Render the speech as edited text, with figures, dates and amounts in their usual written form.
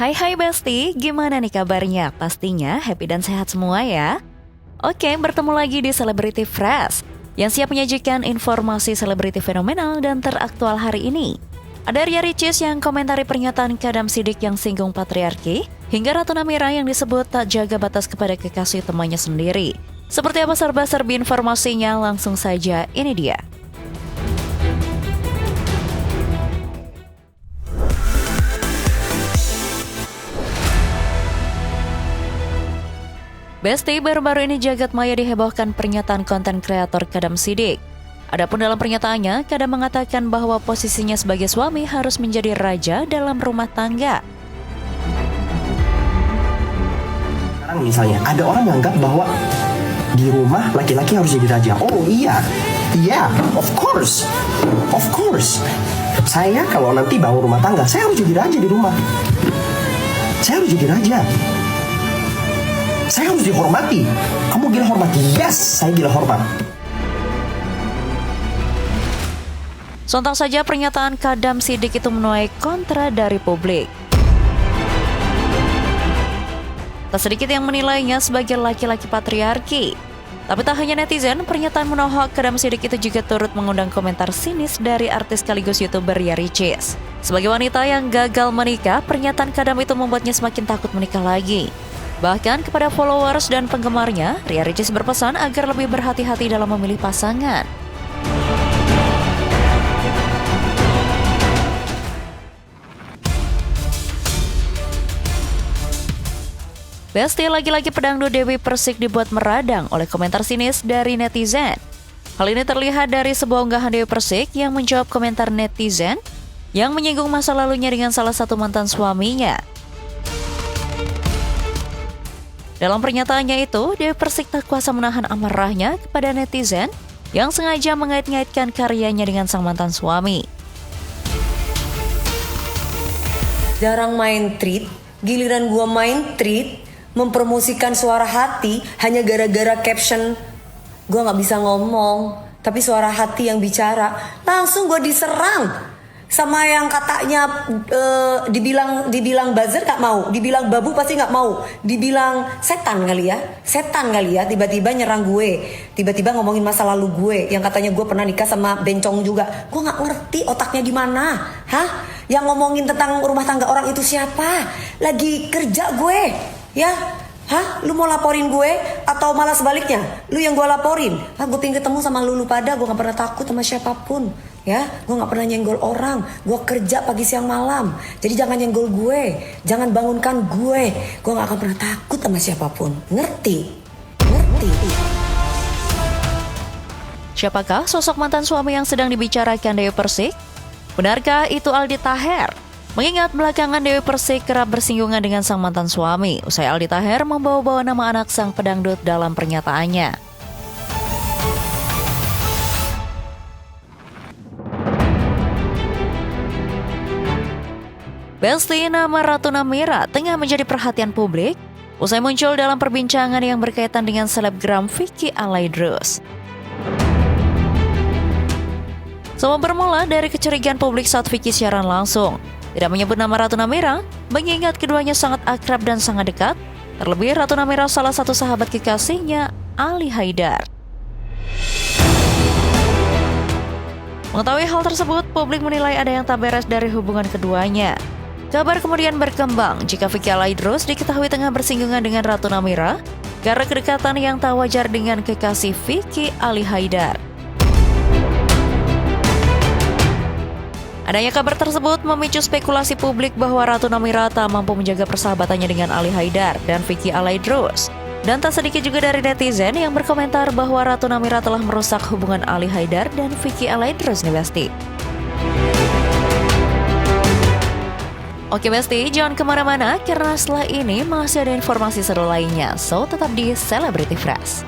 Hai Besti, gimana nih kabarnya? Pastinya happy dan sehat semua ya. Oke, bertemu lagi di Celebrity Fresh yang siap menyajikan informasi selebriti fenomenal dan teraktual hari ini. Ada Ria Ricis yang komentari pernyataan Kadam Siddiq yang singgung patriarki, hingga Ratu Namira yang disebut tak jaga batas kepada kekasih temannya sendiri. Seperti apa serba-serbi informasinya, langsung saja ini dia. Besti, baru-baru ini jagat maya dihebohkan pernyataan konten kreator Kadam Siddiq. Adapun dalam pernyataannya, Kadam mengatakan bahwa posisinya sebagai suami harus menjadi raja dalam rumah tangga. Sekarang misalnya ada orang menganggap bahwa di rumah laki-laki harus jadi raja. Oh iya, of course. Saya kalau nanti bangun rumah tangga, saya harus jadi raja di rumah. Saya harus jadi raja. Saya harus dihormati. Kamu gila hormati? Yes, saya gila hormat. Sontak saja pernyataan Kadam Siddiq itu menuai kontra dari publik. Tak sedikit yang menilainya sebagai laki-laki patriarki. Tapi tak hanya netizen, pernyataan menohok Kadam Siddiq itu juga turut mengundang komentar sinis dari artis sekaligus YouTuber Ria Ricis. Sebagai wanita yang gagal menikah, pernyataan Kadam itu membuatnya semakin takut menikah lagi. Bahkan kepada followers dan penggemarnya, Ria Ricis berpesan agar lebih berhati-hati dalam memilih pasangan. Besti, lagi-lagi pedangdut Dewi Persik dibuat meradang oleh komentar sinis dari netizen. Hal ini terlihat dari sebuah unggahan Dewi Persik yang menjawab komentar netizen yang menyinggung masa lalunya dengan salah satu mantan suaminya. Dalam pernyataannya itu, Dewi Persik tak kuasa menahan amarahnya kepada netizen yang sengaja mengait-ngaitkan karyanya dengan sang mantan suami. Jarang main treat, giliran gua main treat, mempromosikan suara hati hanya gara-gara caption gua nggak bisa ngomong, tapi suara hati yang bicara, langsung gua diserang. Sama yang katanya dibilang buzzer gak mau, dibilang babu pasti gak mau, dibilang setan kali ya, tiba-tiba nyerang gue, tiba-tiba ngomongin masa lalu gue, yang katanya gue pernah nikah sama bencong juga. Gue gak ngerti otaknya di mana, yang ngomongin tentang rumah tangga orang itu siapa? Lagi kerja gue, ya? Lu mau laporin gue atau malah sebaliknya? Lu yang gue laporin? Gue pengen ketemu sama lu pada, gue gak pernah takut sama siapapun. Ya, gue gak pernah nyenggol orang. Gue kerja pagi siang malam. Jadi jangan nyenggol gue, jangan bangunkan gue. Gue gak akan pernah takut sama siapapun. Ngerti? Siapakah sosok mantan suami yang sedang dibicarakan Dewi Persik? Benarkah itu Aldi Taher? Mengingat belakangan Dewi Persik kerap bersinggungan dengan sang mantan suami, usai Aldi Taher membawa-bawa nama anak sang pedangdut dalam pernyataannya. Besti, nama Ratu Namira tengah menjadi perhatian publik usai muncul dalam perbincangan yang berkaitan dengan selebgram Vicky Alaidrus. Semua bermula dari kecurigaan publik saat Vicky siaran langsung tidak menyebut nama Ratu Namira, mengingat keduanya sangat akrab dan sangat dekat. Terlebih Ratu Namira salah satu sahabat kekasihnya, Ali Haidar. Mengetahui hal tersebut, publik menilai ada yang tak beres dari hubungan keduanya. Kabar kemudian berkembang jika Vicky Alaidrus diketahui tengah bersinggungan dengan Ratu Namira karena kedekatan yang tak wajar dengan kekasih Vicky, Ali Haidar. Adanya kabar tersebut memicu spekulasi publik bahwa Ratu Namira tak mampu menjaga persahabatannya dengan Ali Haidar dan Vicky Alaidrus. Dan tak sedikit juga dari netizen yang berkomentar bahwa Ratu Namira telah merusak hubungan Ali Haidar dan Vicky Alaidrus nih Besti. Oke Besti, jangan kemana-mana karena setelah ini masih ada informasi seru lainnya. So, tetap di Celebrity Fresh.